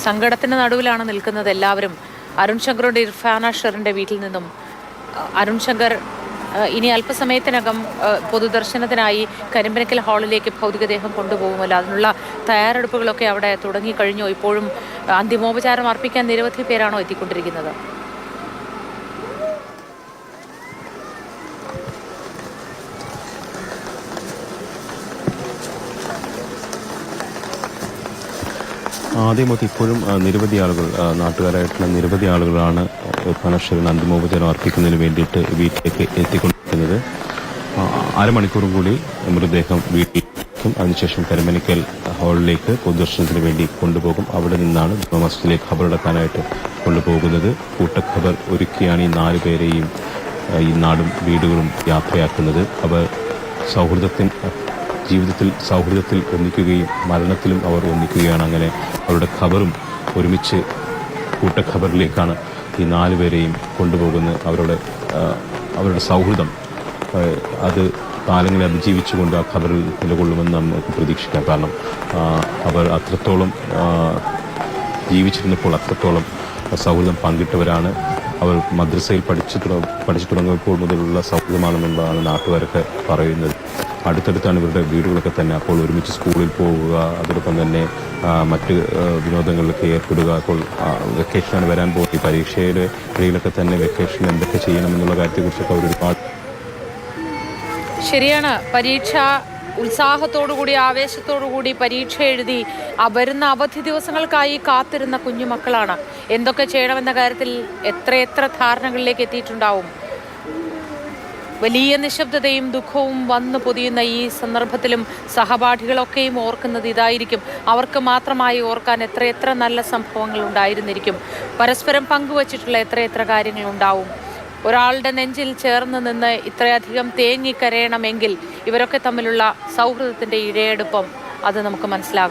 സങ്കടത്തിന് നടുവിലാണ് നിൽക്കുന്നത് എല്ലാവരും. അരുൺ ശങ്കറുടെ ഇർഫാന ഷെറിൻ്റെ വീട്ടിൽ നിന്നും അരുൺ ശങ്കർ ഇനി അല്പസമയത്തിനകം പൊതുദർശനത്തിനായി കരിമ്പനക്കൽ ഹാളിലേക്ക് ഭൗതികദേഹം കൊണ്ടുപോകുമല്ലോ. അതിനുള്ള തയ്യാറെടുപ്പുകളൊക്കെ അവിടെ തുടങ്ങിക്കഴിഞ്ഞു. ഇപ്പോഴും അന്തിമോപചാരം അർപ്പിക്കാൻ നിരവധി പേരാണോ എത്തിക്കൊണ്ടിരിക്കുന്നത്? ആദ്യമൊക്കെ ഇപ്പോഴും നിരവധി ആളുകൾ, നാട്ടുകാരായിട്ടുള്ള നിരവധി ആളുകളാണ് ഇർഫാന ഷെറിന് അന്തിമോപചാരം അർപ്പിക്കുന്നതിന് വേണ്ടിയിട്ട് വീട്ടിലേക്ക് എത്തിക്കൊണ്ടിരിക്കുന്നത്. അരമണിക്കൂറും കൂടി മൃതദേഹം വീട്ടിലേക്കും അതിനുശേഷം കരിമ്പനക്കൽ ഹാളിലേക്ക് പൊതുദർശനത്തിന് വേണ്ടി കൊണ്ടുപോകും. അവിടെ നിന്നാണ് ജുമാ മസ്ജിദിലേക്ക് ഖബറടക്കാനായിട്ട് കൊണ്ടുപോകുന്നത്. കൂട്ടഖബർ ഒരുക്കിയാണ് ഈ 4 പേരെയും ഈ നാടും വീടുകളും യാത്രയാക്കുന്നത്. അവർ ജീവിതത്തിൽ സൗഹൃദത്തിൽ ഒന്നിക്കുകയും മരണത്തിലും അവർ ഒന്നിക്കുകയാണ്. അങ്ങനെ അവരുടെ ഖബറും ഒരുമിച്ച് കൂട്ടഖബറിലേക്കാണ് ഈ 4 പേരെയും കൊണ്ടുപോകുന്നത്. അവരുടെ സൗഹൃദം അത് കാലങ്ങളെ അതിജീവിച്ചുകൊണ്ട് ആ ഖബറിൽ നിലകൊള്ളുമെന്ന് നമുക്ക് പ്രതീക്ഷിക്കാം. കാരണം അവർ അത്രത്തോളം ജീവിച്ചിരുന്നപ്പോൾ അത്രത്തോളം സൗഹൃദം പങ്കിട്ടവരാണ്. അവർ മദ്രസയിൽ പഠിച്ചു തുടങ്ങിയപ്പോൾ മുതലുള്ള സൗഹൃദമാണെന്നുള്ളതാണ് നാട്ടുകാരൊക്കെ പറയുന്നത്. അടുത്തടുത്താണ് ഇവരുടെ വീടുകളൊക്കെ തന്നെ. അപ്പോൾ ഒരുമിച്ച് സ്കൂളിൽ പോവുക, അതോടൊപ്പം തന്നെ മറ്റ് വിനോദങ്ങളിലൊക്കെ ഏർപ്പെടുക. അപ്പോൾ വെക്കേഷനാണ് വരാൻ പോകുന്നത്. ഈ പരീക്ഷയുടെ ഇടയിലൊക്കെ തന്നെ വെക്കേഷൻ എന്തൊക്കെ ചെയ്യണമെന്നുള്ള കാര്യത്തെക്കുറിച്ചൊക്കെ അവർ ഒരുപാട്. ശരിയാണ്. പരീക്ഷ ഉത്സാഹത്തോടുകൂടി ആവേശത്തോടുകൂടി പരീക്ഷ എഴുതി വരുന്ന അവധി ദിവസങ്ങൾക്കായി കാത്തിരുന്ന കുഞ്ഞുമക്കളാണ്. എന്തൊക്കെ ചെയ്യണമെന്ന കാര്യത്തിൽ എത്രയെത്ര ധാരണകളിലേക്ക് എത്തിയിട്ടുണ്ടാവും. വലിയ നിശബ്ദതയും ദുഃഖവും വന്നു പൊതിയുന്ന ഈ സന്ദർഭത്തിലും സഹപാഠികളൊക്കെയും ഓർക്കുന്നത് ഇതായിരിക്കും. അവർക്ക് മാത്രമായി ഓർക്കാൻ എത്രയെത്ര നല്ല സംഭവങ്ങൾ ഉണ്ടായിരുന്നിരിക്കും. പരസ്പരം പങ്കുവച്ചിട്ടുള്ള എത്രയെത്ര കാര്യങ്ങളുണ്ടാവും. ഒരാളുടെ നെഞ്ചിൽ ചേർന്ന് നിന്ന് ഇത്രയധികം തേങ്ങിക്കരയണമെങ്കിൽ ഇവരൊക്കെ തമ്മിലുള്ള സൗഹൃദത്തിൻ്റെ ഇഴയെടുപ്പം അത് നമുക്ക് മനസ്സിലാകും.